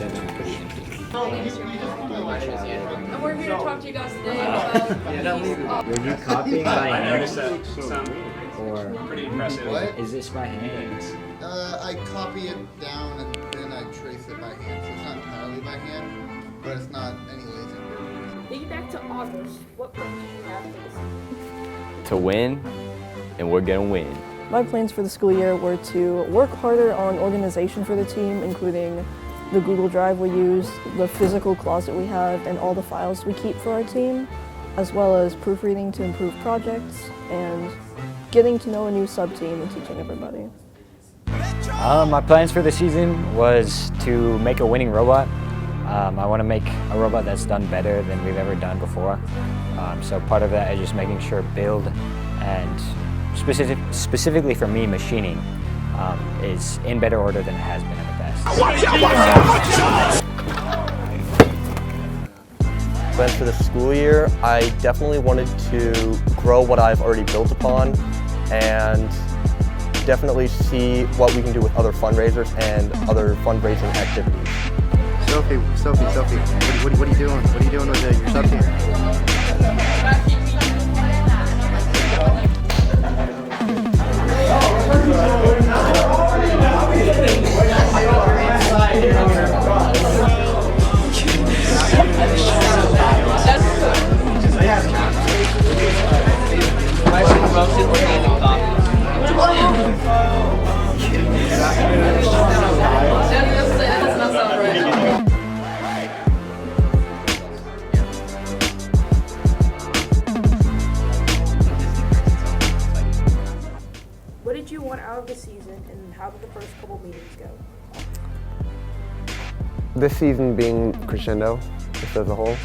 7 pretty empty. And we're here to talk to you guys today about Were you copying by I hand? noticed that some Or pretty impressive. What? is this by hand? I copy it down and then I trace it by hand. So it's not entirely by hand, but it's not any lazy work. Thinking back to August, what plans did you have for this season? To win, and we're gonna win. My plans for the school year were to work harder on organization for the team, including the Google Drive we use, the physical closet we have, and all the files we keep for our team, as well as proofreading to improve projects, and getting to know a new sub-team and teaching everybody. My plans for the season was to make a winning robot. I want to make a robot that's done better than we've ever done before. So part of that is just making sure build and specifically for me, machining is in better order than it has been in the past. Plans for the school year, I definitely wanted to grow what I've already built upon and definitely see what we can do with other fundraisers and other fundraising activities. Sophie, what are you doing? What are you doing with your sub team? What did you want out of the season, and how did the first couple meetings go? This season being crescendo, just as a whole?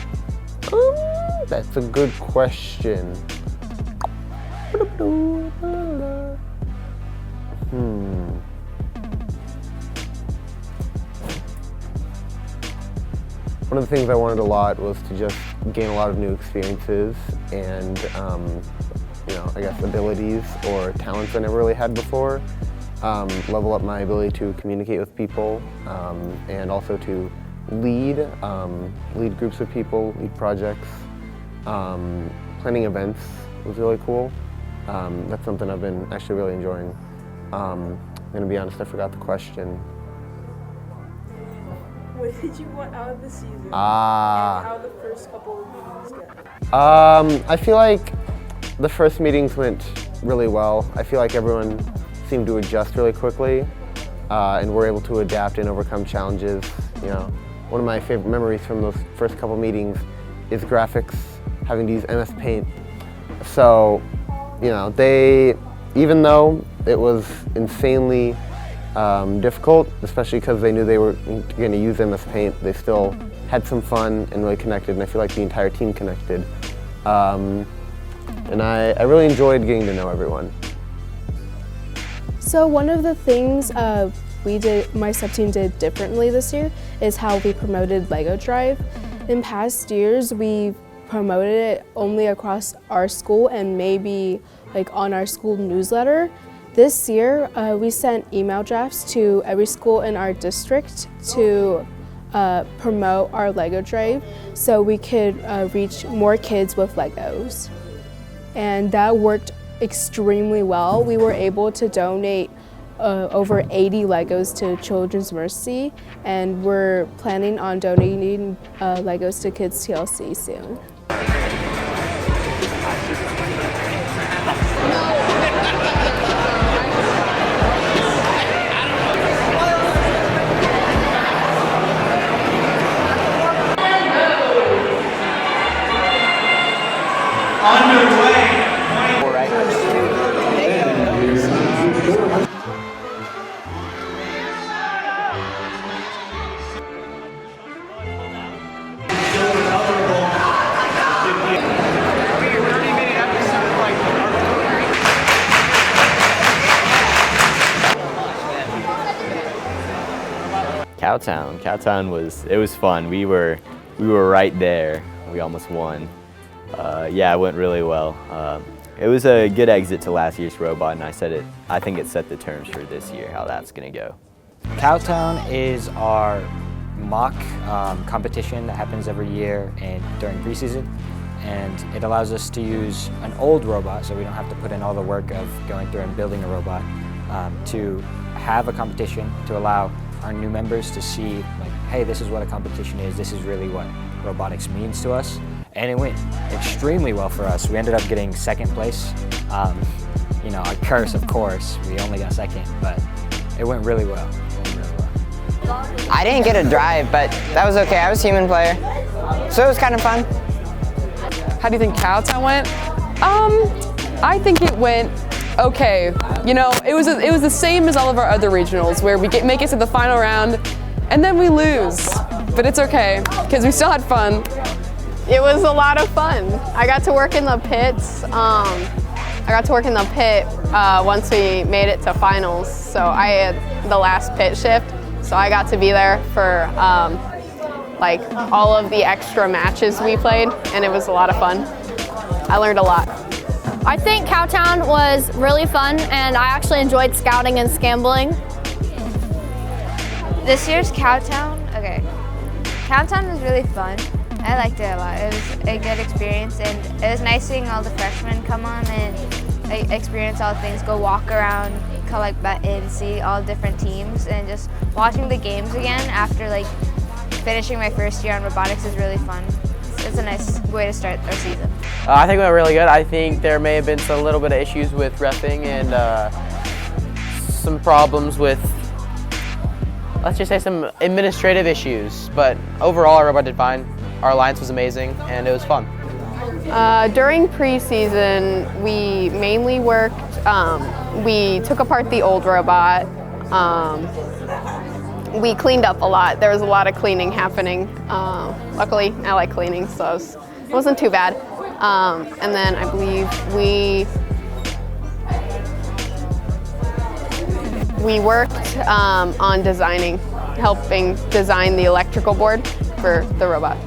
That's a good question. One of the things I wanted a lot was to just gain a lot of new experiences and, I guess abilities or talents I never really had before. Level up my ability to communicate with people and also to lead groups of people, lead projects. Planning events was really cool. That's something I've been actually really enjoying. I'm gonna be honest, I forgot the question. What did you want out of the season, and how the first couple of meetings go? I feel like the first meetings went really well. I feel like everyone seemed to adjust really quickly and were able to adapt and overcome challenges. One of my favorite memories from those first couple meetings is graphics, having to use MS Paint. So, even though it was insanely difficult, especially because they knew they were going to use MS Paint, they still had some fun and really connected, and I feel like the entire team connected. And I really enjoyed getting to know everyone. So one of the things my sub-team did differently this year is how we promoted Lego Drive. In past years, we promoted it only across our school and maybe on our school newsletter. This year, we sent email drafts to every school in our district to promote our Lego Drive so we could reach more kids with Legos. And that worked extremely well. We were able to donate over 80 Legos to Children's Mercy, and we're planning on donating Legos to Kids TLC soon. Cowtown was fun. We were right there. We almost won. Yeah, it went really well. It was a good exit to last year's robot, and I think it set the terms for this year, how that's gonna go. Cowtown is our mock competition that happens every year and during preseason. And it allows us to use an old robot, so we don't have to put in all the work of going through and building a robot, to have a competition to allow our new members to see, like, hey, this is what a competition is, this is really what robotics means to us. And it went extremely well for us. We ended up getting second place. You know, a curse, of course. We only got second, but it went really well. I didn't get a drive, but that was okay. I was a human player, so it was kind of fun. How do you think Cowtown went? I think it went okay. You know, it was the same as all of our other regionals, where we make it to the final round, and then we lose. But it's okay, because we still had fun. It was a lot of fun. I got to work in the pits. I got to work in the pit once we made it to finals. So I had the last pit shift, so I got to be there for like all of the extra matches we played, and it was a lot of fun. I learned a lot. I think Cowtown was really fun, and I actually enjoyed scouting and scambling. This year's Cowtown, okay. Cowtown was really fun. I liked it a lot. It was a good experience, and it was nice seeing all the freshmen come on and experience all the things, go walk around, collect buttons, see all different teams, and just watching the games again after like finishing my first year on robotics is really fun. It's a nice way to start our season. I think it went really good. I think there may have been a little bit of issues with reffing and some problems with, let's just say, some administrative issues. But overall, our robot did fine. Our alliance was amazing, and it was fun. During preseason, we mainly worked, we took apart the old robot. We cleaned up a lot. There was a lot of cleaning happening. Luckily, I like cleaning, so it wasn't too bad. And then I believe we worked on helping design the electrical board for the robot.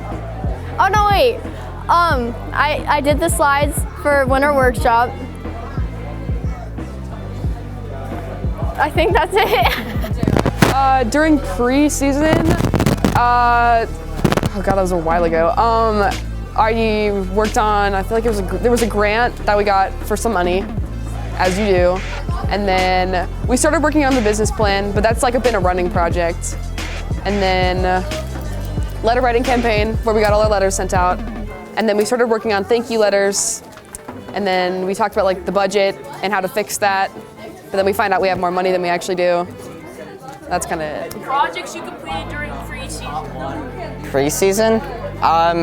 Oh no, wait. I did the slides for Winter Workshop. I think that's it. During preseason, oh god, that was a while ago. I worked on, I feel like there was a grant that we got for some money, as you do. And then we started working on the business plan, but that's like been a running project. And then letter writing campaign, where we got all our letters sent out. And then we started working on thank you letters. And then we talked about like the budget and how to fix that. But then we find out we have more money than we actually do. That's kind of it. Projects you completed during preseason. Preseason?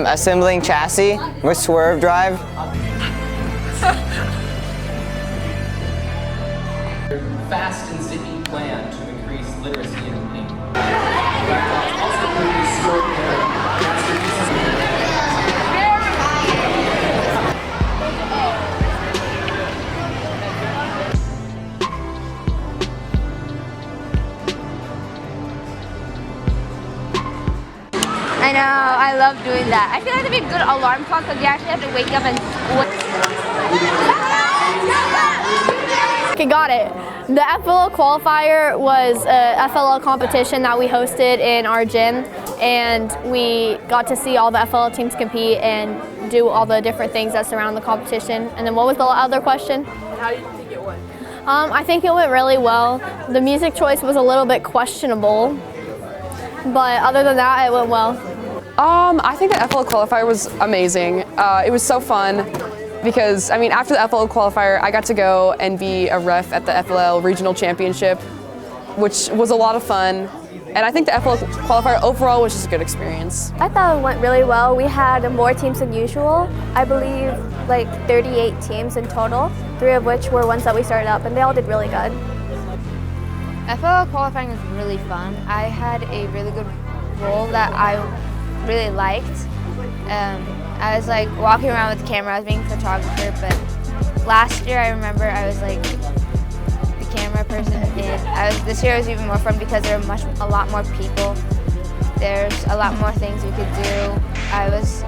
Assembling chassis with swerve drive. Fast and zippy plan to increase literacy in reading. Also produce short I know, I love doing that. I feel like it'd be a good alarm clock because you actually have to wake up and... Okay, got it. The FLL qualifier was a FLL competition that we hosted in our gym, and we got to see all the FLL teams compete and do all the different things that surround the competition. And then what was the other question? How do you think it went? I think it went really well. The music choice was a little bit questionable, but other than that, it went well. I think the FLL qualifier was amazing. It was so fun because, I mean, after the FLL qualifier, I got to go and be a ref at the FLL Regional Championship, which was a lot of fun. And I think the FLL qualifier overall was just a good experience. I thought it went really well. We had more teams than usual. I believe like 38 teams in total, 3 of which were ones that we started up, and they all did really good. FLL qualifying was really fun. I had a really good role that I really liked. I was like walking around with the camera. I was being a photographer, but last year I remember I was like the camera person, and this year was even more fun because there were a lot more people. There's a lot more things we could do. I was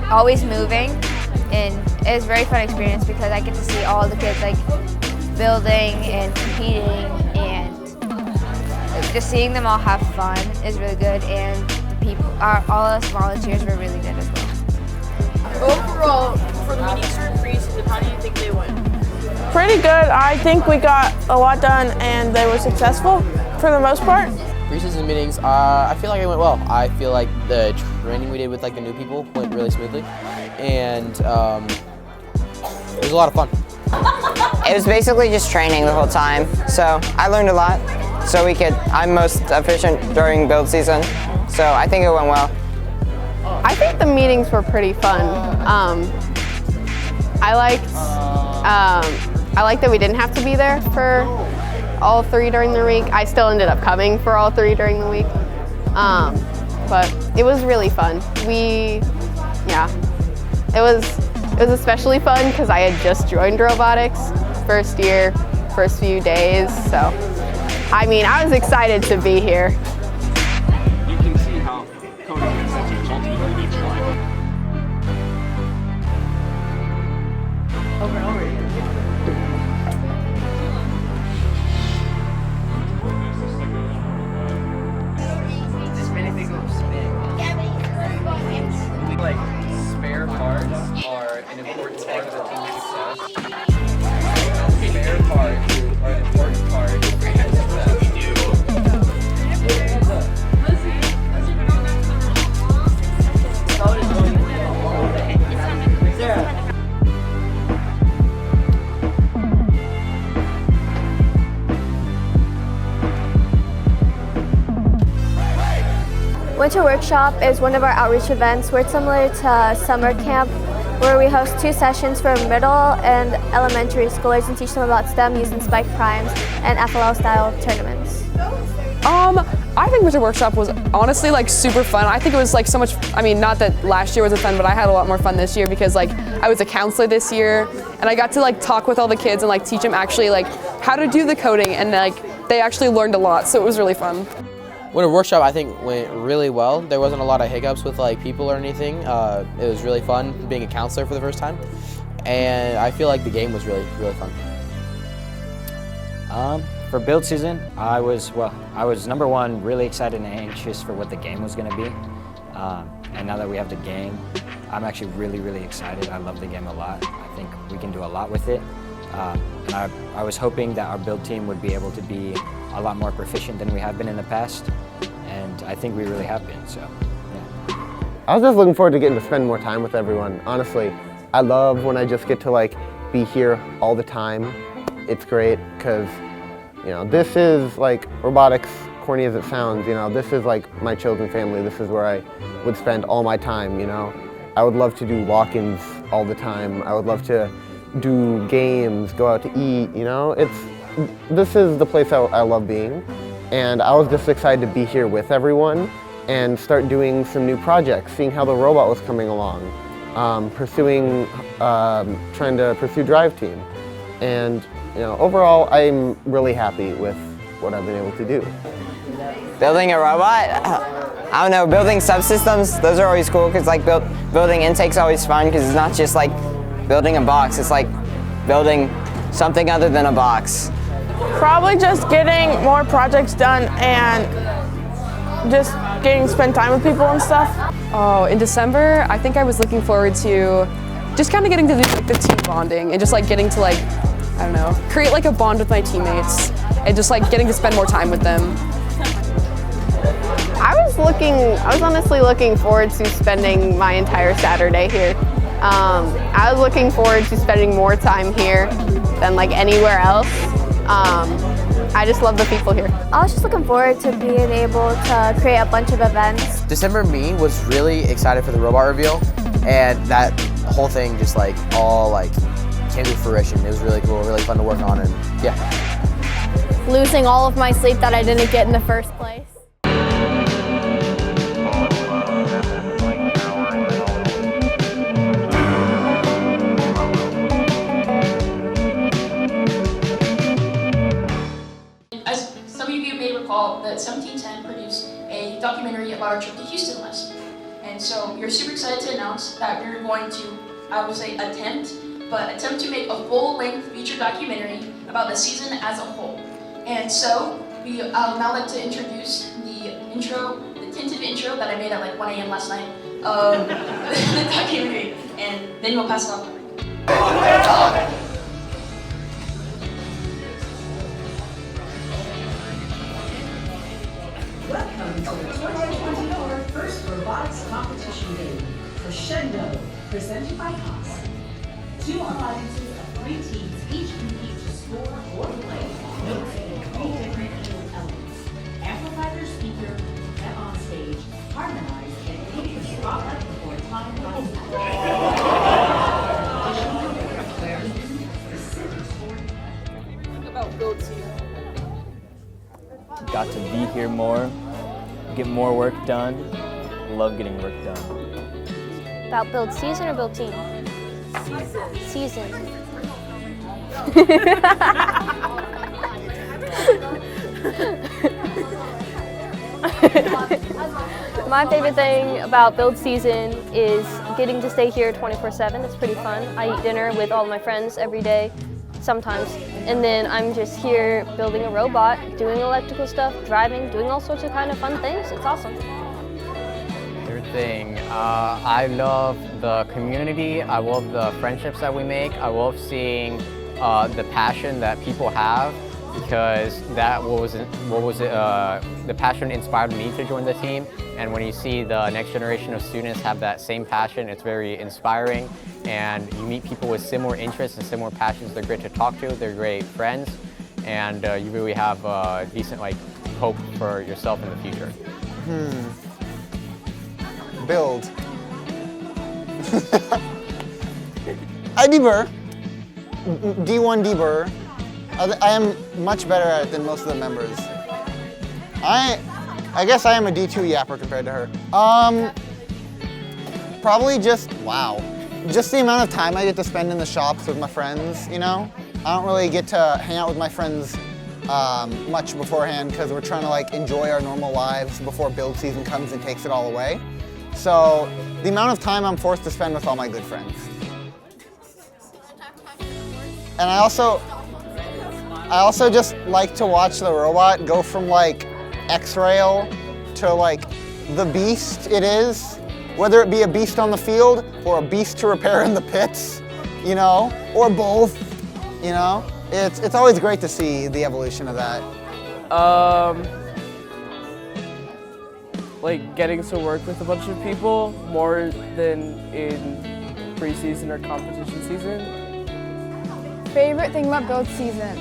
always moving, and it was a very fun experience because I get to see all the kids like building and competing, and just seeing them all have fun is really good. And the people, all us volunteers were really good as well. Overall, for the meetings during preseason, how do you think they went? Pretty good. I think we got a lot done and they were successful for the most part. Preseason meetings, I feel like it went well. I feel like the training we did with like the new people went really smoothly, and it was a lot of fun. It was basically just training the whole time, so I learned a lot. So I'm most efficient during build season, so I think it went well. I think the meetings were pretty fun. I liked that we didn't have to be there for all 3 during the week. I still ended up coming for all 3 during the week, but it was really fun. It was especially fun because I had just joined robotics, first year, first few days. So, I mean, I was excited to be here. You can see how coding is such a multi-language Like, spare parts are an important part of the team's success. Spare parts are an important part of the team's success. Winter Workshop is one of our outreach events. We're similar to summer camp, where we host 2 sessions for middle and elementary schoolers and teach them about STEM using spike primes and FLL style tournaments. I think Winter Workshop was honestly like super fun. I think it was like so much, I mean, not that last year wasn't fun, but I had a lot more fun this year because like I was a counselor this year and I got to like talk with all the kids and like teach them actually like how to do the coding, and like they actually learned a lot, so it was really fun. Winter Workshop, I think, went really well. There wasn't a lot of hiccups with like people or anything. It was really fun being a counselor for the first time, and I feel like the game was really, really fun. For build season, I was number one, really excited and anxious for what the game was going to be. And now that we have the game, I'm actually really, really excited. I love the game a lot. I think we can do a lot with it. And I was hoping that our build team would be able to be a lot more proficient than we have been in the past. And I think we really have been, so yeah. I was just looking forward to getting to spend more time with everyone. Honestly, I love when I just get to like be here all the time. It's great because, you know, this is like robotics, corny as it sounds, you know, this is like my chosen family. This is where I would spend all my time, you know. I would love to do walk-ins all the time. I would love to do games, go out to eat, you know. This is the place I love being. And I was just excited to be here with everyone and start doing some new projects, seeing how the robot was coming along, trying to pursue Drive Team. And you know, overall, I'm really happy with what I've been able to do. Building a robot? I don't know, building subsystems, those are always cool because like building intake's always fun because it's not just like building a box, it's like building something other than a box. Probably just getting more projects done and just getting to spend time with people and stuff. Oh, in December, I think I was looking forward to just kind of getting to do like the team bonding and just like getting to like, I don't know, create like a bond with my teammates and just like getting to spend more time with them. I was honestly looking forward to spending my entire Saturday here. I was looking forward to spending more time here than like anywhere else. I just love the people here. I was just looking forward to being able to create a bunch of events. December me was really excited for the robot reveal, and that whole thing just like all like came to fruition. It was really cool, really fun to work on, and yeah. Losing all of my sleep that I didn't get in the first place. As some of you may recall, that 1710 produced a documentary about our trip to Houston last year. And so we're super excited to announce that we're going to, I would say attempt to make a full-length feature documentary about the season as a whole. And so, I'd now like to introduce the tentative intro that I made at like 1 a.m. last night of the documentary, and then we'll pass it off to Rick. Welcome to the 2024 First Robotics Competition Game, Crescendo, presented by Haas. 2 audiences of 3 teams each compete to score or play notes in 3 different field elements. Amplify their speaker, get on stage, harmonize, and take the spotlight before time runs out. Think about build season. Got to be here more, get more work done. Love getting work done. About build season or build team? Season. My favorite thing about build season is getting to stay here 24/7. It's pretty fun. I eat dinner with all my friends every day, sometimes, and then I'm just here building a robot, doing electrical stuff, driving, doing all sorts of kind of fun things. It's awesome. Favorite thing, I love the community. I love the friendships that we make. I love seeing the passion that people have, because the passion inspired me to join the team. And when you see the next generation of students have that same passion, it's very inspiring. And you meet people with similar interests and similar passions. They're great to talk to. They're great friends, and you really have a decent hope for yourself in the future. Build. I deburr. D1 deburr. I am much better at it than most of the members. I guess I am a D2 yapper compared to her. Probably just, wow. Just the amount of time I get to spend in the shops with my friends, you know? I don't really get to hang out with my friends much beforehand because we're trying to enjoy our normal lives before build season comes and takes it all away. So the amount of time I'm forced to spend with all my good friends. And I also just like to watch the robot go from X-Rail to the beast it is, whether it be a beast on the field or a beast to repair in the pits, you know, or both, you know. It's always great to see the evolution of that. Getting to work with a bunch of people more than in preseason or competition season. Favorite thing about build season?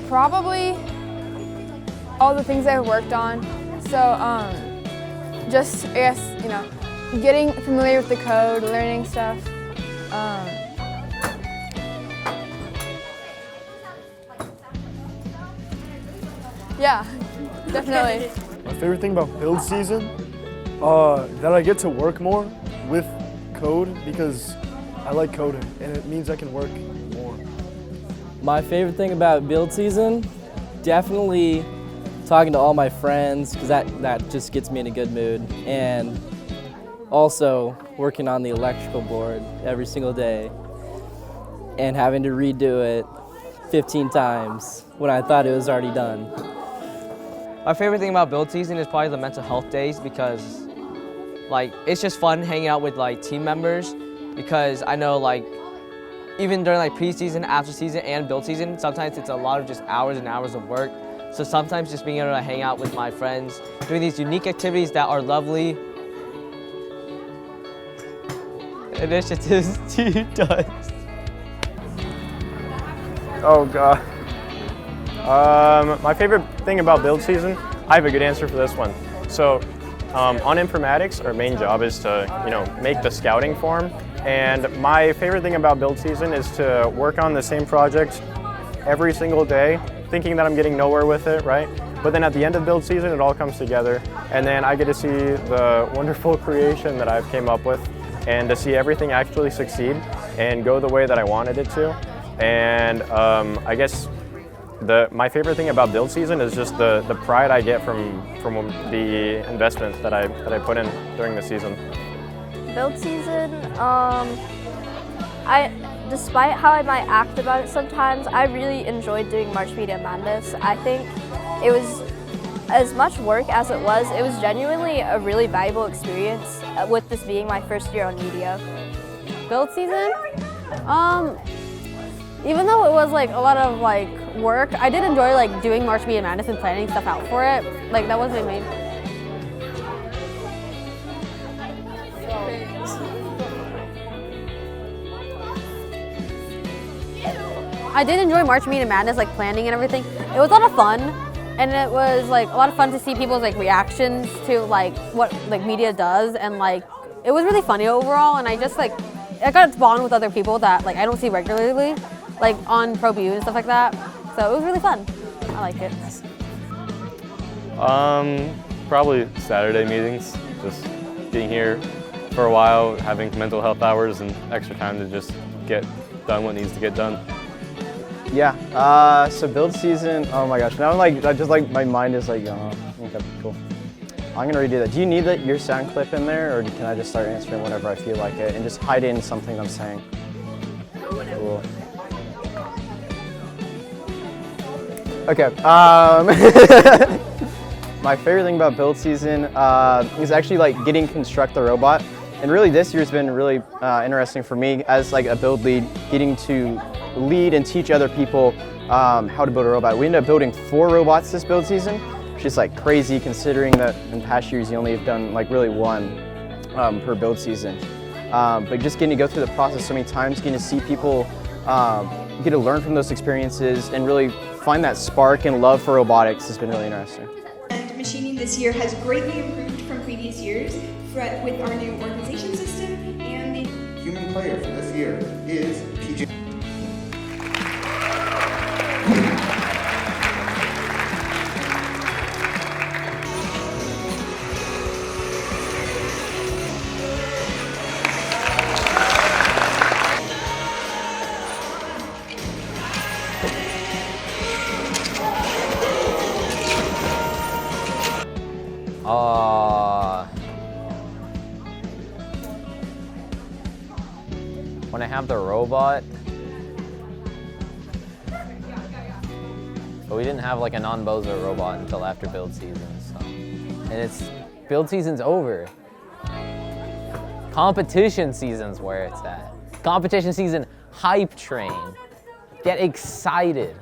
Probably all the things I've worked on. So just, I guess, you know, getting familiar with the code, learning stuff. Yeah, definitely. My favorite thing about build season, that I get to work more with code because I like coding and it means I can work more. My favorite thing about build season, definitely talking to all my friends, because that just gets me in a good mood. And also working on the electrical board every single day and having to redo it 15 times when I thought it was already done. My favorite thing about build season is probably the mental health days, because it's just fun hanging out with team members, because I know even during preseason, after season, and build season, sometimes it's a lot of just hours and hours of work. So sometimes just being able to hang out with my friends, doing these unique activities that are lovely initiatives to does. Oh God. My favorite thing about build season, I have a good answer for this one. So on informatics, our main job is to, make the scouting form. And my favorite thing about build season is to work on the same project every single day, thinking that I'm getting nowhere with it, right? But then at the end of build season, it all comes together. And then I get to see the wonderful creation that I've came up with, and to see everything actually succeed and go the way that I wanted it to. And I guess my favorite thing about build season is just the pride I get from the investments that I put in during the season. Build season, despite how I might act about it sometimes, I really enjoyed doing March Media Madness. I think it was as much work as it was genuinely a really valuable experience with this being my first year on media. Build season? Even though it was like a lot of like work, I did enjoy like doing March Media Madness and planning stuff out for it. Like that was my main. I did enjoy March Media Madness, like planning and everything. It was a lot of fun, and it was like a lot of fun to see people's like reactions to like what like media does, and like it was really funny overall. And I just like I got to bond with other people that like I don't see regularly, like on ProView and stuff like that. So it was really fun. I liked it. Probably Saturday meetings. Just being here for a while, having mental health hours and extra time to just get done what needs to get done. Yeah, so build season, oh my gosh, now I'm like, my mind is like, okay, cool. I'm gonna redo that. Do you need your sound clip in there, or can I just start answering whenever I feel like it and just hide in something I'm saying? Cool. Okay, my favorite thing about build season is actually like getting Construct the Robot. And really this year's been really interesting for me as like a build lead, getting to lead and teach other people how to build a robot. We ended up building 4 robots this build season, which is like crazy considering that in past years you only have done like really 1 per build season. But just getting to go through the process so many times, getting to see people get to learn from those experiences and really find that spark and love for robotics has been really interesting. And machining this year has greatly improved from previous years with our new organization system and the human player for this year is PJ. When I have the robot, but we didn't have like a non-Bozo robot until after build season, so. And build season's over. Competition season's where it's at. Competition season hype train. Get excited.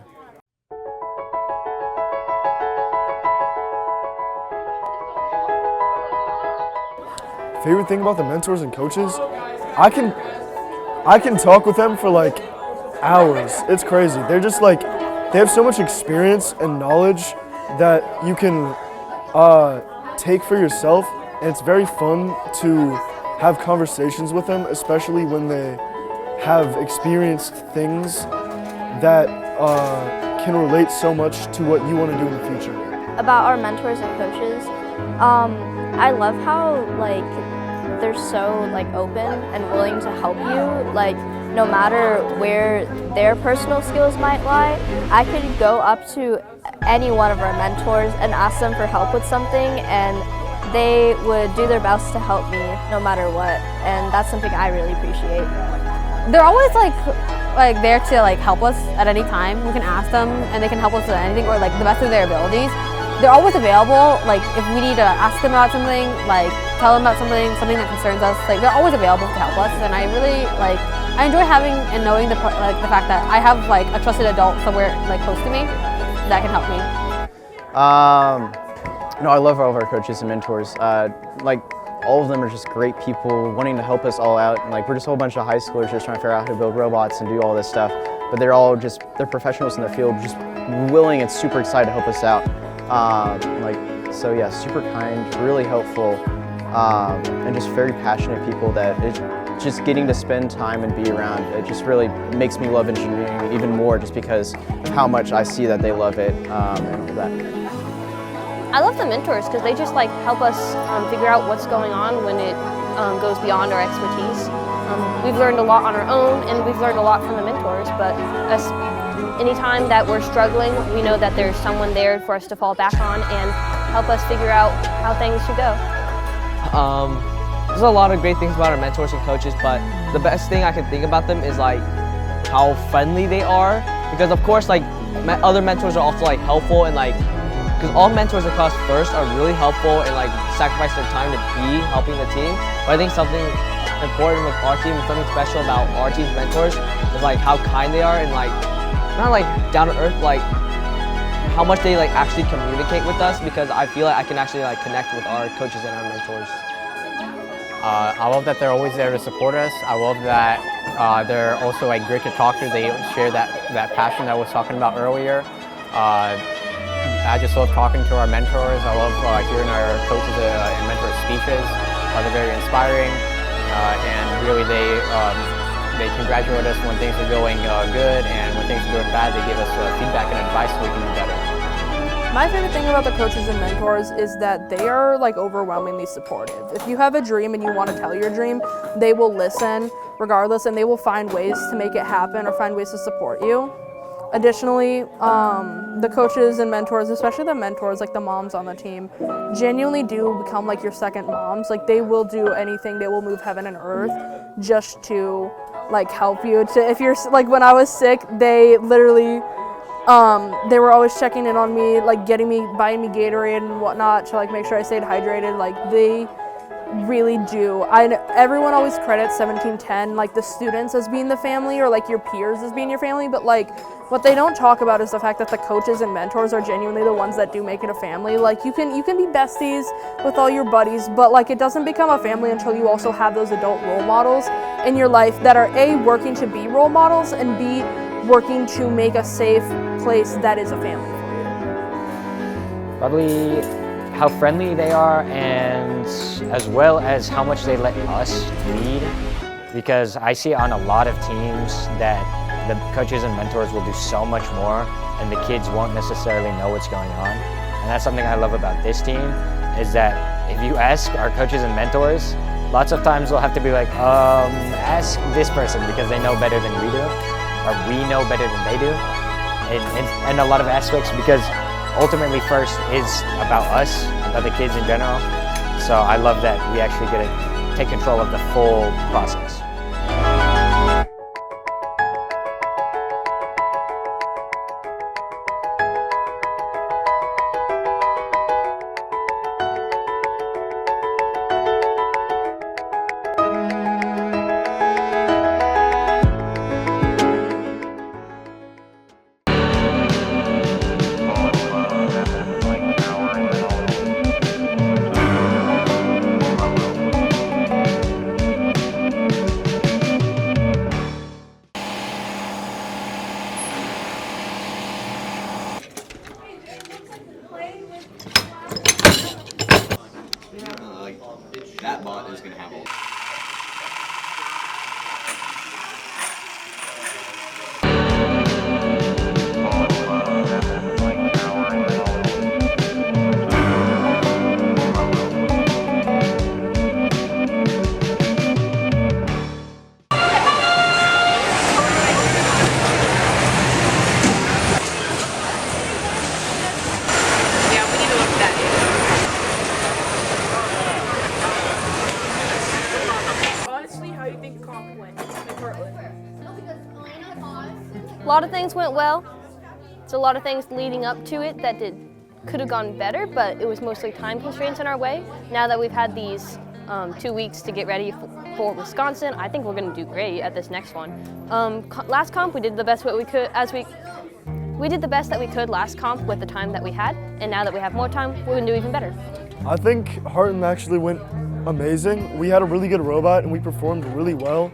Favorite thing about the mentors and coaches, I can talk with them for like hours. It's crazy. They're just like, they have so much experience and knowledge that you can take for yourself, and it's very fun to have conversations with them, especially when they have experienced things that can relate so much to what you want to do in the future. About our mentors and coaches, I love how like they're so like open and willing to help you, like no matter where their personal skills might lie. I could go up to any one of our mentors and ask them for help with something, and they would do their best to help me no matter what, and that's something I really appreciate. They're always like there to like help us at any time. We can ask them and they can help us with anything, or like the best of their abilities. They're always available, like if we need to ask them about something, like tell them about something that concerns us, like they're always available to help us. And I really I enjoy having and knowing the fact that I have like a trusted adult somewhere like close to me that can help me. No, I love all of our coaches and mentors. Like all of them are just great people wanting to help us all out. And like we're just a whole bunch of high schoolers just trying to figure out how to build robots and do all this stuff. But they're all they're professionals in their field, just willing and super excited to help us out. So yeah, super kind, really helpful, and just very passionate people that just getting to spend time and be around. It just really makes me love engineering even more, just because of how much I see that they love it and all that. I love the mentors because they just like help us figure out what's going on when it goes beyond our expertise. We've learned a lot on our own, and we've learned a lot from the mentors, but anytime that we're struggling, we know that there's someone there for us to fall back on and help us figure out how things should go. There's a lot of great things about our mentors and coaches, but the best thing I can think about them is like how friendly they are, because of course like other mentors are also like helpful and like because all mentors across first are really helpful and like sacrifice their time to be helping the team. But I think something important with our team, something special about our team's mentors is like how kind they are and like not like down to earth, like how much they like actually communicate with us, because I feel like I can actually like connect with our coaches and our mentors. I love that they're always there to support us. I love that they're also like great to talk to. They share that passion that I was talking about earlier. I just love talking to our mentors. I love hearing our coaches and mentors' speeches. They're very inspiring, and really they congratulate us when things are going good, and when things are going bad, they give us feedback and advice so we can do better. My favorite thing about the coaches and mentors is that they are like overwhelmingly supportive. If you have a dream and you want to tell your dream, they will listen regardless, and they will find ways to make it happen or find ways to support you. Additionally, the coaches and mentors, especially the mentors, like the moms on the team, genuinely do become like your second moms. Like they will do anything, they will move heaven and earth just to like help you. If you're like, when I was sick, they literally, they were always checking in on me, like buying me Gatorade and whatnot to like make sure I stayed hydrated. Like they really do. Everyone always credits 1710 like the students as being the family, or like your peers as being your family, but like what they don't talk about is the fact that the coaches and mentors are genuinely the ones that do make it a family. Like you can be besties with all your buddies, but like it doesn't become a family until you also have those adult role models in your life that are A, working to be role models, and B, working to make a safe place that is a family for you. Probably how friendly they are, and as well as how much they let us lead, because I see on a lot of teams that the coaches and mentors will do so much more and the kids won't necessarily know what's going on. And that's something I love about this team, is that if you ask our coaches and mentors, lots of times we'll have to be like, ask this person because they know better than we do, or we know better than they do. And a lot of aspects, because ultimately first is about us, about the kids in general. So I love that we actually get to take control of the full process. That bot is going to have all. A lot of things went well. It's a lot of things leading up to it that could have gone better, but it was mostly time constraints in our way. Now that we've had these 2 weeks to get ready for Wisconsin, I think we're going to do great at this next one. Last comp, we did the best we could we did the best that we could last comp with the time that we had, and now that we have more time, we're going to do even better. I think Heartland actually went amazing. We had a really good robot and we performed really well.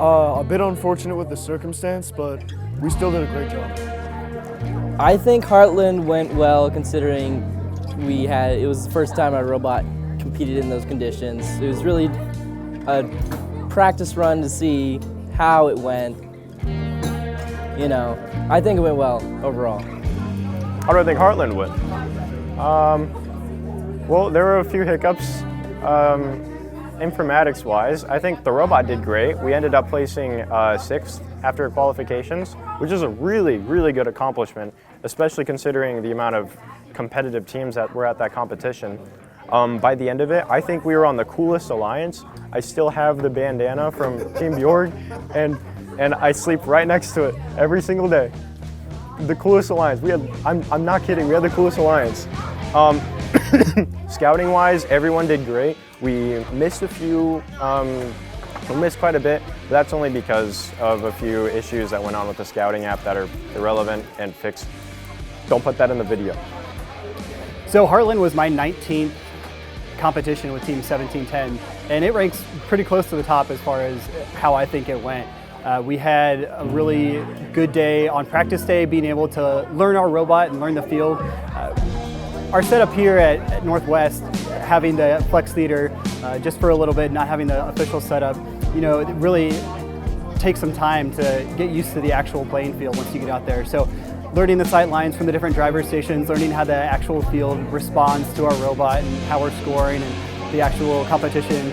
A bit unfortunate with the circumstance, but we still did a great job. I think Heartland went well, considering it was the first time our robot competed in those conditions. It was really a practice run to see how it went. You know, I think it went well overall. How do I think Heartland went? Well, there were a few hiccups. Informatics-wise, I think the robot did great. We ended up placing 6th after qualifications, which is a really, really good accomplishment, especially considering the amount of competitive teams that were at that competition. By the end of it, I think we were on the coolest alliance. I still have the bandana from Team Bjorg, and I sleep right next to it every single day. the coolest alliance. I'm not kidding, we had the coolest alliance. Scouting wise, everyone did great. We missed a few, we missed quite a bit, but that's only because of a few issues that went on with the scouting app that are irrelevant and fixed. Don't put that in the video. So Heartland was my 19th competition with Team 1710, and it ranks pretty close to the top as far as how I think it went. We had a really good day on practice day, being able to learn our robot and learn the field. Our setup here at Northwest, having the Flex Theater just for a little bit, not having the official setup, you know, it really takes some time to get used to the actual playing field once you get out there. So learning the sight lines from the different driver stations, learning how the actual field responds to our robot and how we're scoring and the actual competition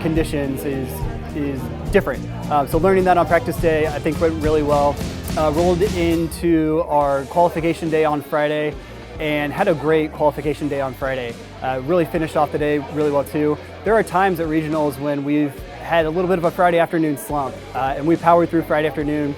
conditions is different. So learning that on practice day, I think went really well. Rolled into our qualification day on Friday and had a great qualification day on Friday. Really finished off the day really well too. There are times at regionals when we've had a little bit of a Friday afternoon slump and we powered through Friday afternoon,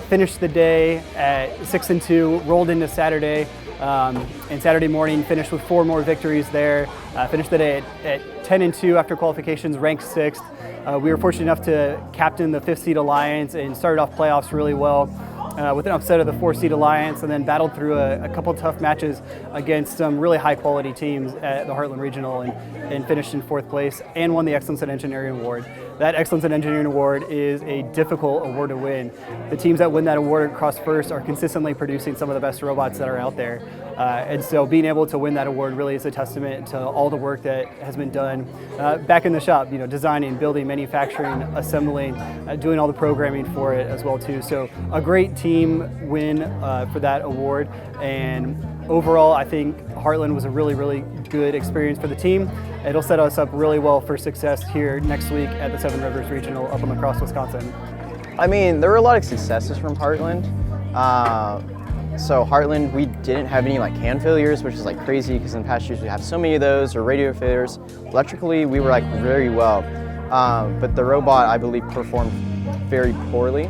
finished the day at 6-2, rolled into Saturday, and Saturday morning finished with 4 more victories there. Finished the day at 10-2 after qualifications, ranked 6th. We were fortunate enough to captain the 5th seed Alliance and started off playoffs really well with an upset of the 4th seed Alliance, and then battled through a couple tough matches against some really high quality teams at the Heartland Regional and finished in 4th place and won the Excellence in Engineering Award. That Excellence in Engineering Award is a difficult award to win. The teams that win that award across first are consistently producing some of the best robots that are out there. And so being able to win that award really is a testament to all the work that has been done back in the shop, you know, designing, building, manufacturing, assembling, doing all the programming for it as well too. So a great team win for that award, and overall I think Heartland was a really, really good experience for the team. It'll set us up really well for success here next week at the Seven Rivers Regional up on La Crosse, Wisconsin. I mean, there were a lot of successes from Heartland. So Heartland, we didn't have any like hand failures, which is like crazy because in past years we have so many of those, or radio failures. Electrically, we were like very well, but the robot I believe performed very poorly.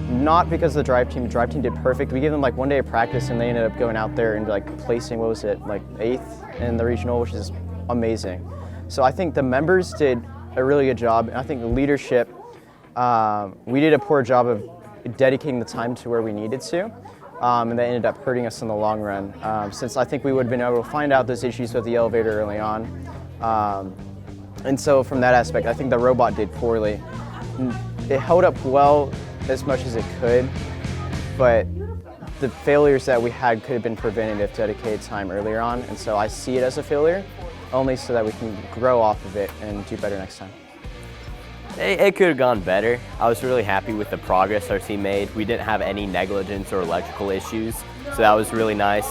Not because the drive team did perfect. We gave them like 1 day of practice and they ended up going out there and like placing, what was it, like 8th in the regional, which is amazing. So I think the members did a really good job, and I think the leadership, we did a poor job of dedicating the time to where we needed to. And that ended up hurting us in the long run, since I think we would have been able to find out those issues with the elevator early on. And so from that aspect, I think the robot did poorly. It held up well as much as it could, but the failures that we had could have been prevented if dedicated time earlier on. And so I see it as a failure, only so that we can grow off of it and do better next time. It could have gone better. I was really happy with the progress our team made. We didn't have any negligence or electrical issues, so that was really nice.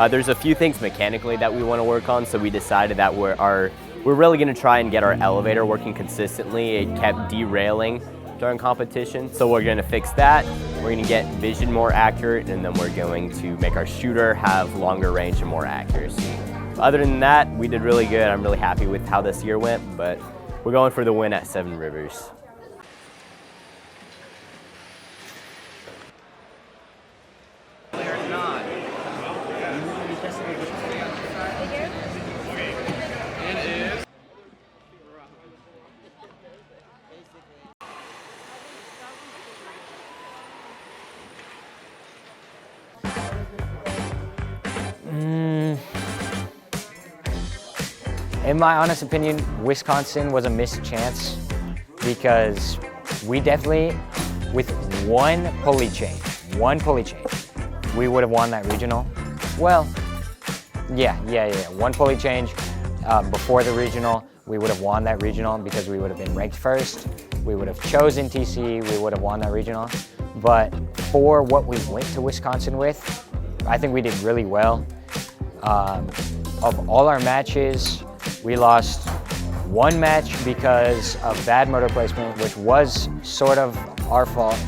There's a few things mechanically that we want to work on, so we decided that we're really going to try and get our elevator working consistently. It kept derailing during competition, so we're going to fix that. We're going to get vision more accurate, and then we're going to make our shooter have longer range and more accuracy. Other than that, we did really good. I'm really happy with how this year went, but we're going for the win at Seven Rivers. In my honest opinion, Wisconsin was a missed chance because we definitely, with one pulley change, we would have won that regional. Well, yeah, one pulley change before the regional, we would have won that regional because we would have been ranked first. We would have chosen TC, we would have won that regional. But for what we went to Wisconsin with, I think we did really well. Of all our matches, we lost one match because of bad motor placement, which was sort of our fault,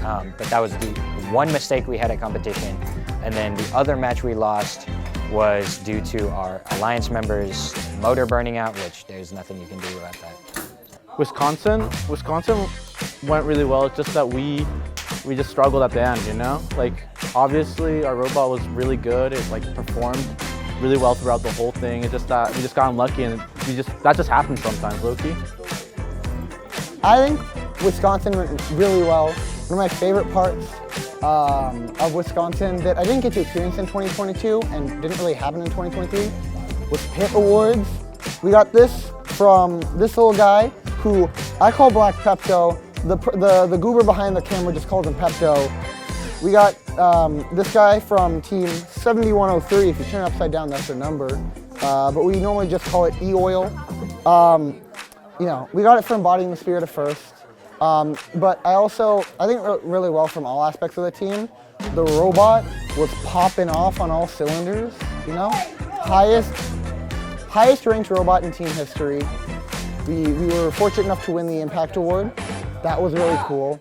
but that was the one mistake we had at competition. And then the other match we lost was due to our Alliance members' motor burning out, which there's nothing you can do about that. Wisconsin went really well. It's just that we just struggled at the end, you know? Like, Obviously, our robot was really good. It like performed really well throughout the whole thing. It just that we just got unlucky, and that just happens sometimes, low-key. I think Wisconsin went really well. One of my favorite parts of Wisconsin that I didn't get to experience in 2022 and didn't really happen in 2023 was Pit Awards. We got this from this little guy who I call Black Pepto. The goober behind the camera just calls him Pepto. We got this guy from team 7103. If you turn it upside down, that's their number. But we normally just call it E-Oil. You know, we got it for embodying the spirit of first. But I think really well from all aspects of the team. The robot was popping off on all cylinders, you know? Highest ranked robot in team history. We were fortunate enough to win the Impact Award. That was really cool.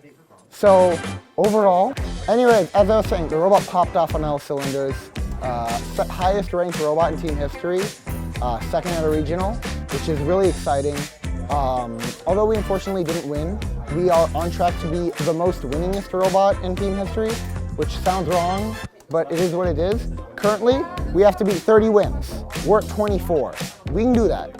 So overall, anyways, as I was saying, the robot popped off on all cylinders. Highest ranked robot in team history, second at a regional, which is really exciting. Although we unfortunately didn't win, we are on track to be the most winningest robot in team history, which sounds wrong, but it is what it is. Currently, we have to beat 30 wins. We're at 24. We can do that.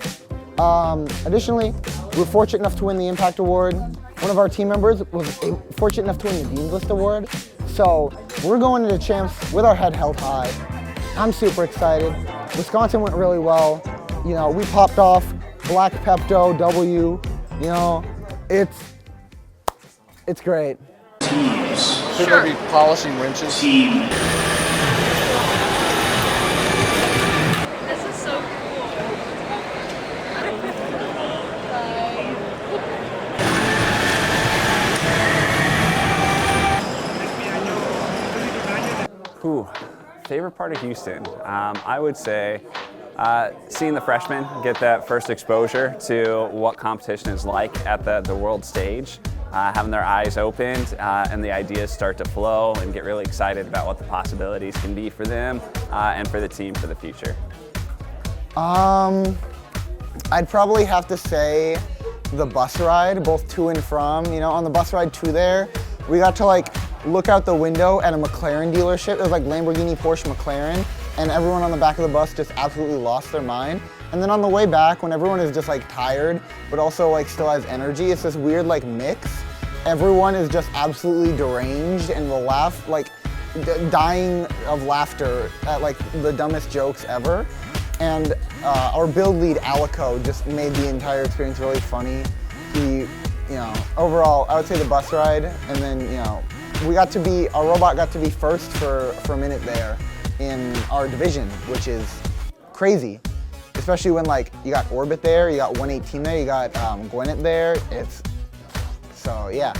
Additionally, we're fortunate enough to win the Impact Award. One of our team members was fortunate enough to win the Dean's List Award. So we're going into champs with our head held high. I'm super excited. Wisconsin went really well. You know, we popped off Black Pepto W. You know, it's great. Teams. Should I be polishing wrenches? Team. This is so cool. Favorite part of Houston? I would say seeing the freshmen get that first exposure to what competition is like at the world stage, having their eyes opened and the ideas start to flow and get really excited about what the possibilities can be for them and for the team for the future. I'd probably have to say the bus ride, both to and from. You know, on the bus ride to there, we got to like look out the window at a McLaren dealership. It was like Lamborghini, Porsche, McLaren, and everyone on the back of the bus just absolutely lost their mind. And then on the way back, when everyone is just like tired, but also like still has energy, it's this weird like mix. Everyone is just absolutely deranged and will laugh, like dying of laughter at like the dumbest jokes ever. And our build lead, Alico, just made the entire experience really funny. He, you know, overall, I would say the bus ride, and then, you know, our robot got to be first for a minute there in our division, which is crazy. Especially when like you got Orbit there, you got 118 there, you got Gwinnett there. So yeah.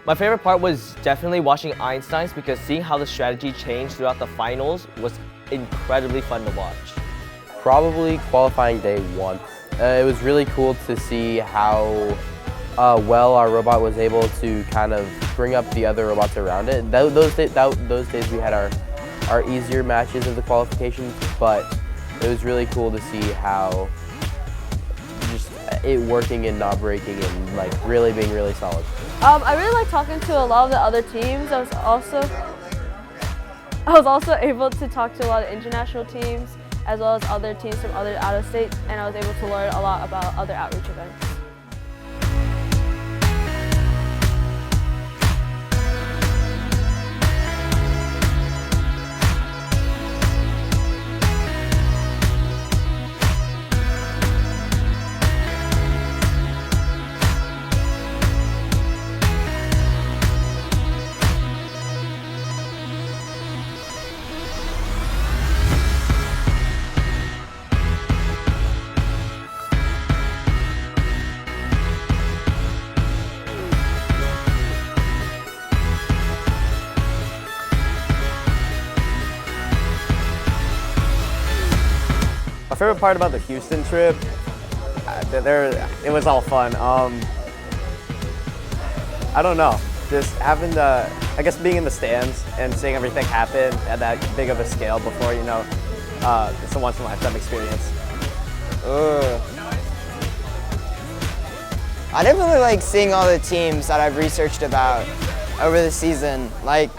My favorite part was definitely watching Einstein's because seeing how the strategy changed throughout the finals was incredibly fun to watch. Probably qualifying day one. It was really cool to see how well our robot was able to kind of bring up the other robots around it. Those days we had our easier matches of the qualifications, but it was really cool to see how just it working and not breaking and like really being really solid. I really like talking to a lot of the other teams. I was also able to talk to a lot of international teams as well as other teams from other out of state, and I was able to learn a lot about other outreach events. My favorite part about the Houston trip, it was all fun. I don't know. Just having the, I guess being in the stands and seeing everything happen at that big of a scale before, you know, it's a once in a lifetime experience. I definitely like seeing all the teams that I've researched about over the season. Like,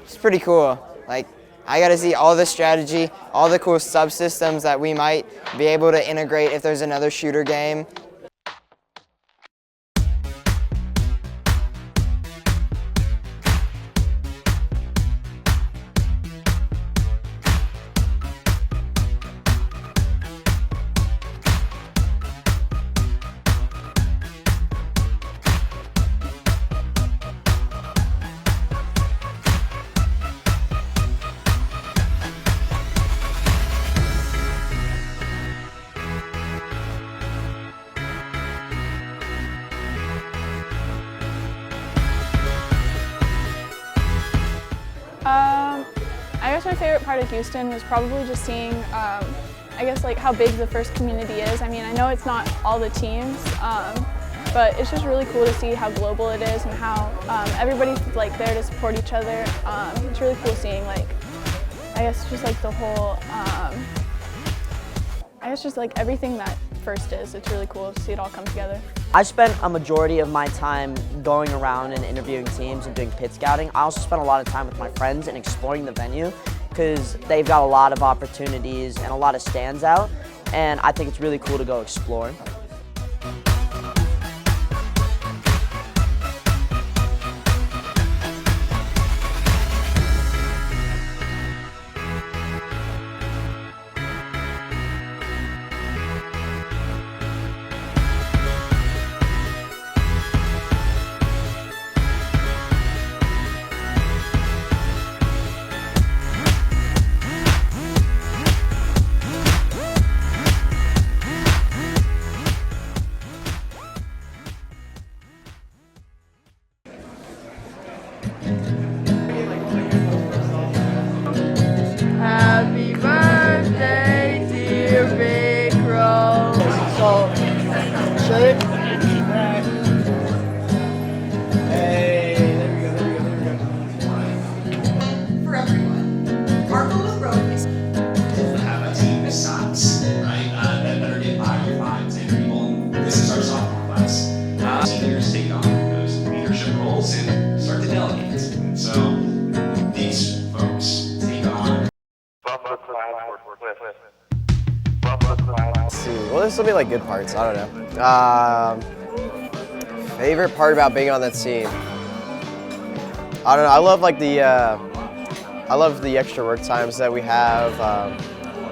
it's pretty cool. Like, I got to see all the strategy, all the cool subsystems that we might be able to integrate if there's another shooter game. I guess my favorite part of Houston was probably just seeing, I guess, like how big the first community is. I mean, I know it's not all the teams, but it's just really cool to see how global it is and how everybody's like there to support each other. It's really cool seeing, like, I guess just like the whole, I guess just like everything that first is. It's really cool to see it all come together. I spent a majority of my time going around and interviewing teams and doing pit scouting. I also spent a lot of time with my friends and exploring the venue because they've got a lot of opportunities and a lot of stands out, and I think it's really cool to go explore. Happy birthday, dear Big Crow. So, shake. Hey, there we go. For everyone, our goal with Road is to have a team this size, right? That better get 5 to 10 people. This is our sophomore class. Seniors take on those leadership roles and start to delegate. And so, these folks take on. Let's see. Well, this will be like good parts. I don't know. Favorite part about being on that team. I don't know. I love like I love the extra work times that we have.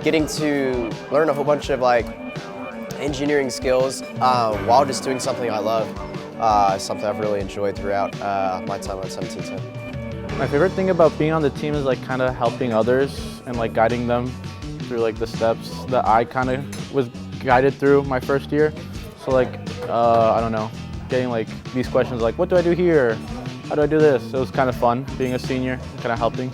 Getting to learn a whole bunch of like engineering skills while just doing something I love. Something I've really enjoyed throughout my time on 1710. My favorite thing about being on the team is like kind of helping others and like guiding them through like the steps that I kind of was guided through my first year. So like, I don't know, getting like these questions like, what do I do here? How do I do this? It was kind of fun being a senior, kind of helping.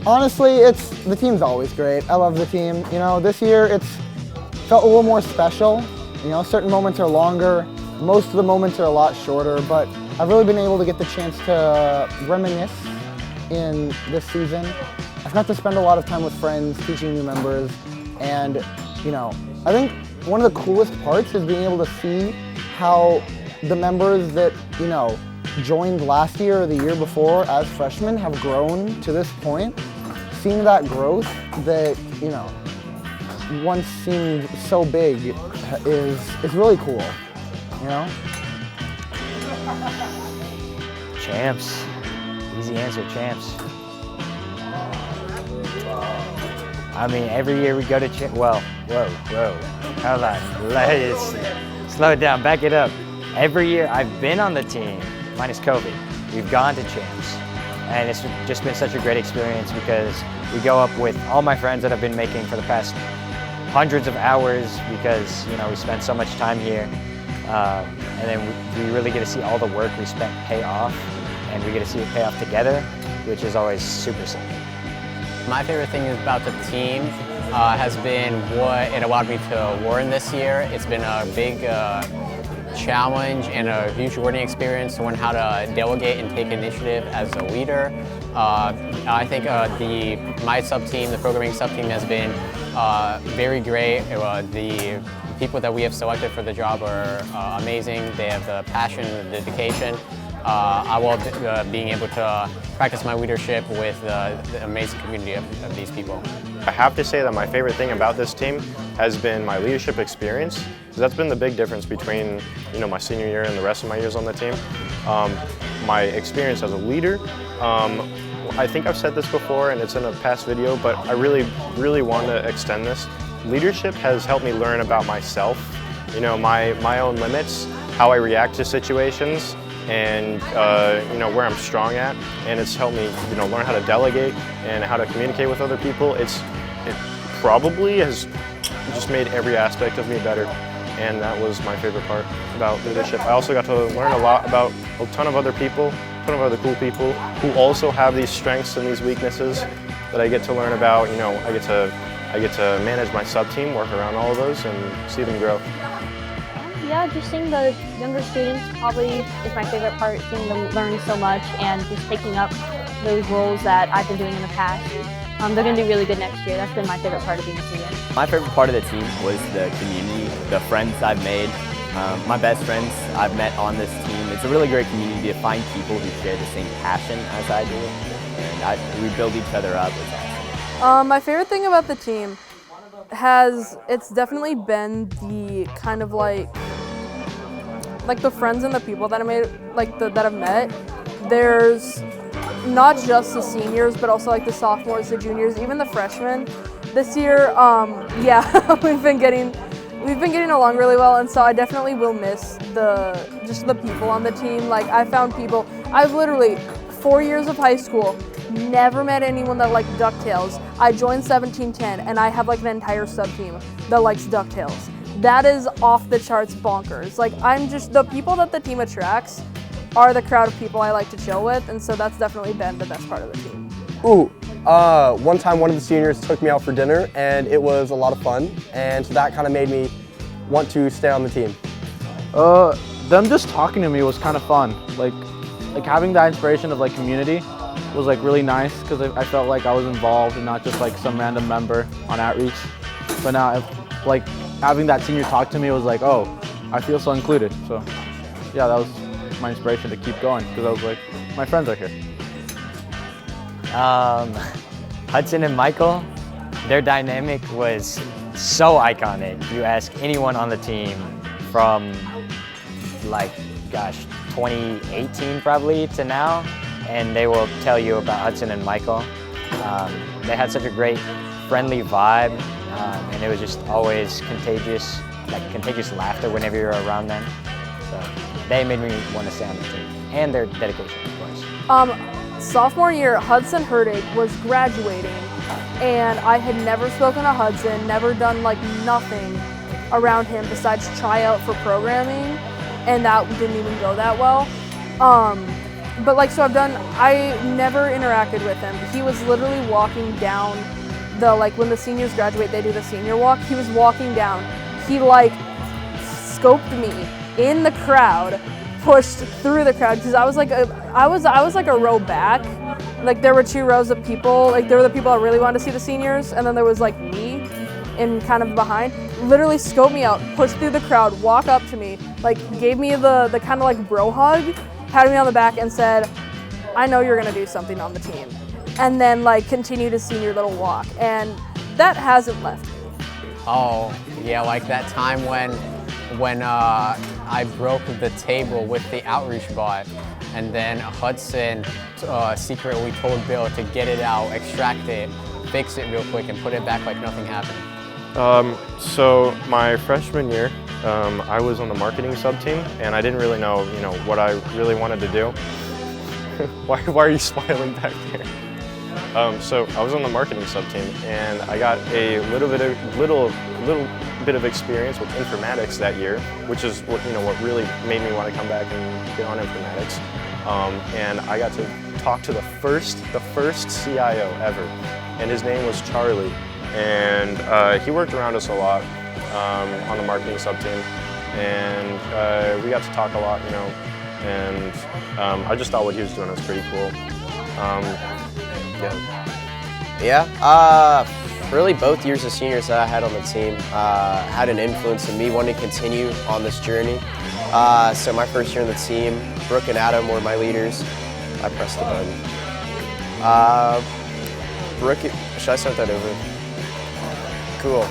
Honestly, the team's always great. I love the team. You know, this year it's felt a little more special. You know, certain moments are longer. Most of the moments are a lot shorter, but I've really been able to get the chance to reminisce in this season. I've got to spend a lot of time with friends, teaching new members, and you know, I think one of the coolest parts is being able to see how the members that, you know, joined last year or the year before as freshmen have grown to this point. Seeing that growth that, you know, once seemed so big is really cool, you know? Champs. Easy answer, champs. I mean, every year we go to champs. Well, whoa. Hold on. Let's slow it down. Back it up. Every year I've been on the team, minus COVID, we've gone to champs. And it's just been such a great experience because we go up with all my friends that I've been making for the past hundreds of hours because, you know, we spend so much time here. And then we really get to see all the work we spent pay off, and we get to see it pay off together, which is always super sick. My favorite thing about the team has been what it allowed me to learn this year. It's been a big challenge and a huge learning experience to learn how to delegate and take initiative as a leader. I think my sub-team, the programming sub-team, has been very great. The people that we have selected for the job are amazing. They have the passion and the dedication. I love being able to practice my leadership with the amazing community of these people. I have to say that my favorite thing about this team has been my leadership experience. That's been the big difference between my senior year and the rest of my years on the team. My experience as a leader, I think I've said this before and it's in a past video, but I really want to extend this. Leadership has helped me learn about myself, my own limits, how I react to situations, and where I'm strong at, and it's helped me learn how to delegate and how to communicate with other people. It probably has just made every aspect of me better, and that was my favorite part about leadership. I also got to learn a lot about a ton of other people, a ton of other cool people who also have these strengths and these weaknesses that I get to learn about. I get to manage my sub-team, work around all of those, and see them grow. Yeah, just seeing the younger students probably is my favorite part, seeing them learn so much and just taking up those roles that I've been doing in the past. They're going to do really good next year. That's been my favorite part of being a student. My favorite part of the team was the community, the friends I've made, my best friends I've met on this team. It's a really great community to find people who share the same passion as I do, and we build each other up. It's awesome. My favorite thing about the team it's definitely been the kind of like the friends and the people that I made, that I've met. There's not just the seniors, but also the sophomores, the juniors, even the freshmen. This year, yeah, we've been getting along really well, and so I definitely will miss the people on the team. I found people. I've literally 4 years of high school, never met anyone that liked DuckTales. I joined 1710, and I have an entire sub-team that likes DuckTales. That is off the charts bonkers. The people that the team attracts are the crowd of people I like to chill with, and so that's definitely been the best part of the team. One time one of the seniors took me out for dinner, and it was a lot of fun, and so that kind of made me want to stay on the team. Them just talking to me was kind of fun. Like having that inspiration of community was really nice, because I felt like I was involved and not just some random member on outreach. But now having that senior talk to me was oh, I feel so included. So yeah, that was my inspiration to keep going, because I was my friends are here. Hudson and Michael, their dynamic was so iconic. You ask anyone on the team from 2018 probably to now, and they will tell you about Hudson and Michael. They had such a great friendly vibe, and it was just always contagious laughter whenever you're around them. So they made me want to stay on the team, and their dedication, of course. Sophomore year, Hudson Hurtig was graduating, and I had never spoken to Hudson, never done nothing around him besides try out for programming, and that didn't even go that well. I never interacted with him. He was literally walking down when the seniors graduate, they do the senior walk. He was walking down. He scoped me in the crowd, pushed through the crowd, because I was a row back. There were 2 rows of people. There were the people that really wanted to see the seniors, and then there was me in kind of behind. Literally scoped me out, pushed through the crowd, walked up to me, gave me the kind of bro hug, patted me on the back, and said, "I know you're gonna do something on the team." And then continued his senior little walk, and that hasn't left me. Oh yeah, that time when I broke the table with the outreach bot, and then Hudson secretly told Bill to get it out, extract it, fix it real quick, and put it back like nothing happened. So my freshman year, I was on the marketing sub-team, and I didn't really know, what I really wanted to do. Why are you smiling back there? So I was on the marketing sub-team, and I got a little bit of experience with informatics that year, which is what really made me want to come back and get on informatics. And I got to talk to the first CIO ever, and his name was Charlie, and he worked around us a lot on the marketing sub-team. and we got to talk a lot, you know, and I just thought what he was doing was pretty cool. Really both years of seniors that I had on the team had an influence in me wanting to continue on this journey. So my first year on the team, Brooke and Adam were my leaders. I pressed the button. Brooke, should I start that over? Cool.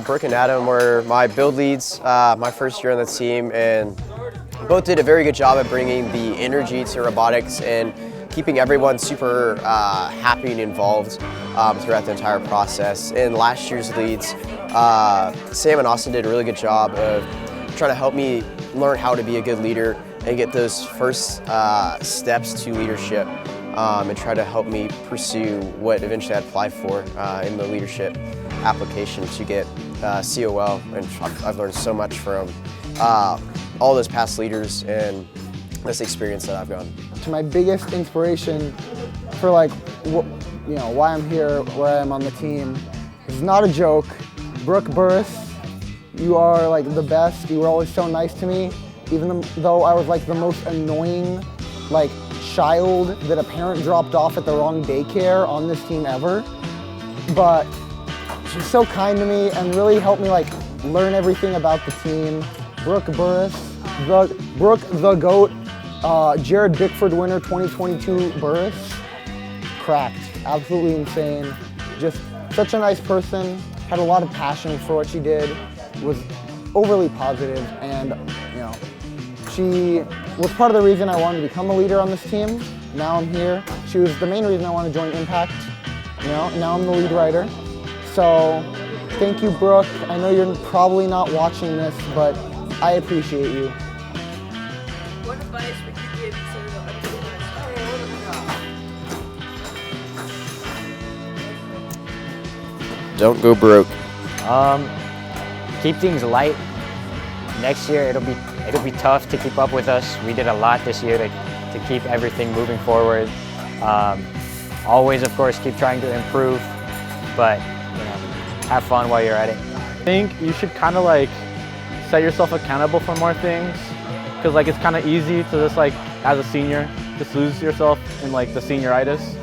Brooke and Adam were my build leads my first year on the team, and both did a very good job at bringing the energy to robotics and keeping everyone super happy and involved throughout the entire process. And last year's leads, Sam and Austin did a really good job of trying to help me learn how to be a good leader and get those first steps to leadership, and try to help me pursue what eventually I'd apply for in the leadership application to get COL. And I've learned so much from all those past leaders and this experience that I've gotten. My biggest inspiration for like, why I'm here, where I am on the team, is not a joke. Brooke Burris, you are like the best. You were always so nice to me, even though I was like the most annoying like child that a parent dropped off at the wrong daycare on this team ever. But she's so kind to me and really helped me like learn everything about the team. Brooke Burris, Brooke the GOAT, Jared Bickford winner 2022 Burris, cracked, absolutely insane. Just such a nice person, had a lot of passion for what she did, was overly positive, and she was part of the reason I wanted to become a leader on this team. Now I'm here. She was the main reason I wanted to join Impact. Now I'm the lead writer. So thank you, Brooke. I know you're probably not watching this, but I appreciate you. What advice would you give to the underclassmen? Don't go broke. Keep things light. Next year it'll be tough to keep up with us. We did a lot this year to keep everything moving forward. Always, of course, keep trying to improve, but have fun while you're at it. I think you should kind of like set yourself accountable for more things, because like it's kind of easy to just like as a senior just lose yourself in like the senioritis.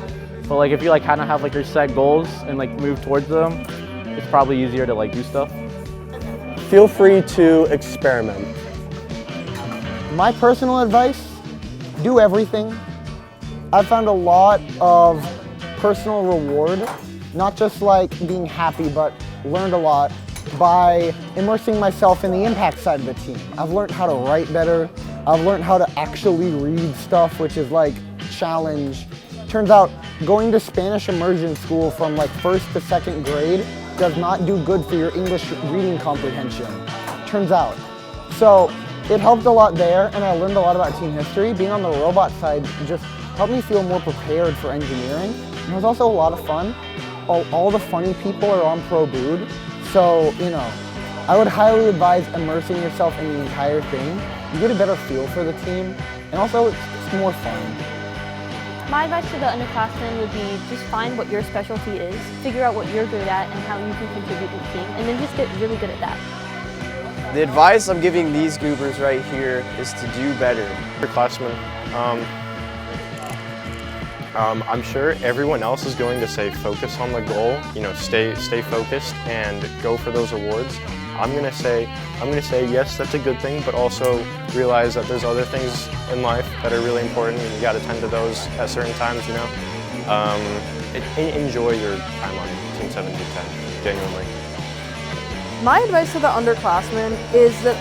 But like if you like kind of have like your set goals and like move towards them, it's probably easier to like do stuff. Feel free to experiment. My personal advice, do everything. I've found a lot of personal reward, not just like being happy, but learned a lot by immersing myself in the impact side of the team. I've learned how to write better. I've learned how to actually read stuff, which is like challenge. Turns out going to Spanish immersion school from like 1st to 2nd grade does not do good for your English reading comprehension. Turns out. So it helped a lot there, and I learned a lot about team history. Being on the robot side just helped me feel more prepared for engineering. And it was also a lot of fun. All the funny people are on Pro Bood. So, I would highly advise immersing yourself in the entire thing. You get a better feel for the team, and also it's more fun. My advice to the underclassmen would be just find what your specialty is, figure out what you're good at and how you can contribute to the team, and then just get really good at that. The advice I'm giving these goobers right here is to do better. Underclassmen, I'm sure everyone else is going to say focus on the goal, stay focused and go for those awards. I'm gonna say yes, that's a good thing, but also realize that there's other things in life that are really important, and you got to tend to those at certain times. Enjoy your time on Team 7-10, genuinely. My advice to the underclassmen is that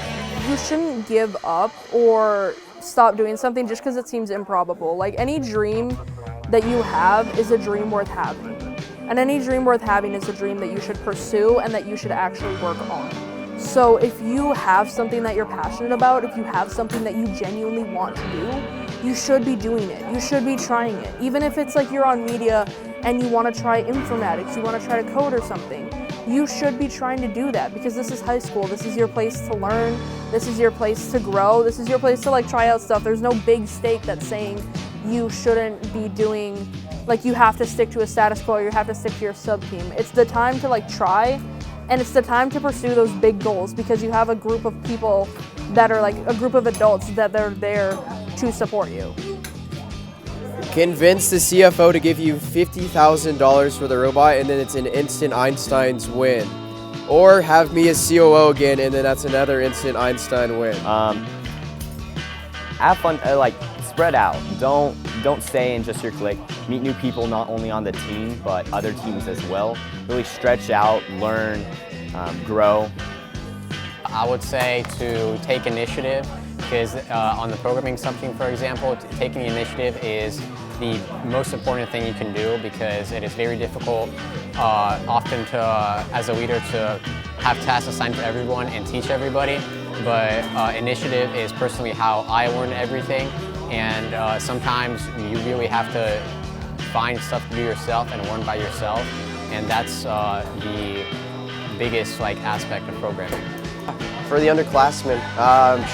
you shouldn't give up or stop doing something just because it seems improbable. Like, any dream that you have is a dream worth having. And any dream worth having is a dream that you should pursue and that you should actually work on. So if you have something that you're passionate about, if you have something that you genuinely want to do, you should be doing it. You should be trying it. Even if it's like you're on media and you want to try informatics, you want to try to code or something, you should be trying to do that, because this is high school. This is your place to learn. This is your place to grow. This is your place to like try out stuff. There's no big stake that's saying you shouldn't be doing, like you have to stick to a status quo, or you have to stick to your sub team. It's the time to like try And it's the time to pursue those big goals because you have a group of people that are like a group of adults that are there to support you. Convince the CFO to give you $50,000 for the robot and then it's an instant Einstein's win. Or have me as COO again and then that's another instant Einstein win. Have fun, like spread out. Don't stay in just your clique. Meet new people not only on the team but other teams as well. Really stretch out, learn, grow. I would say to take initiative because on the programming something, for example, taking initiative is the most important thing you can do because it is very difficult often to, as a leader, to have tasks assigned to everyone and teach everybody. But initiative is personally how I learn everything, and sometimes you really have to find stuff to do yourself and learn by yourself, and that's the biggest aspect of programming. For the underclassmen,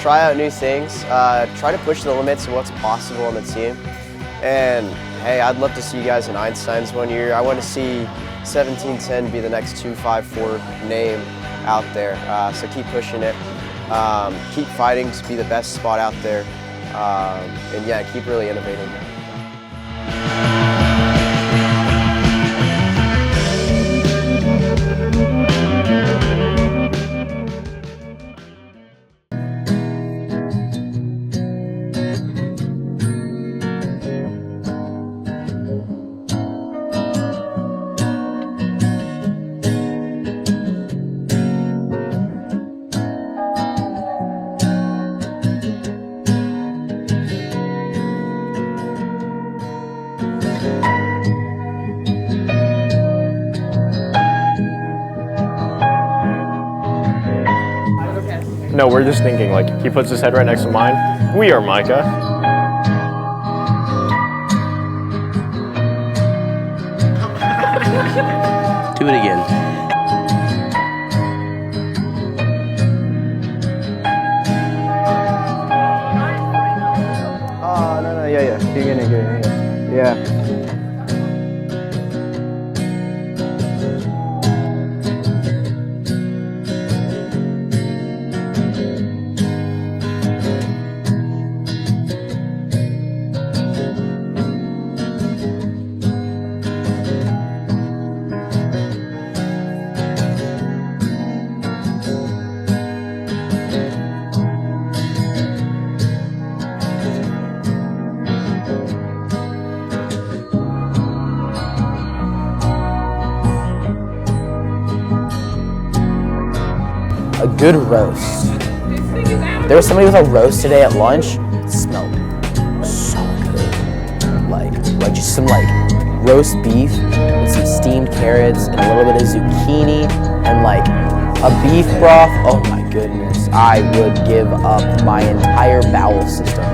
try out new things, try to push the limits of what's possible on the team. And hey, I'd love to see you guys in Einstein's one year. I want to see 1710 be the next 254 name out there. So keep pushing it, keep fighting to be the best spot out there, and yeah, keep really innovating. No, we're just thinking, he puts his head right next to mine. We are Micah. Do it again. Oh, no, yeah. Get in it. Yeah. A good roast. There was somebody with a roast today at lunch. It smelled so good. Like just some roast beef with some steamed carrots and a little bit of zucchini and a beef broth. Oh my goodness. I would give up my entire bowel system.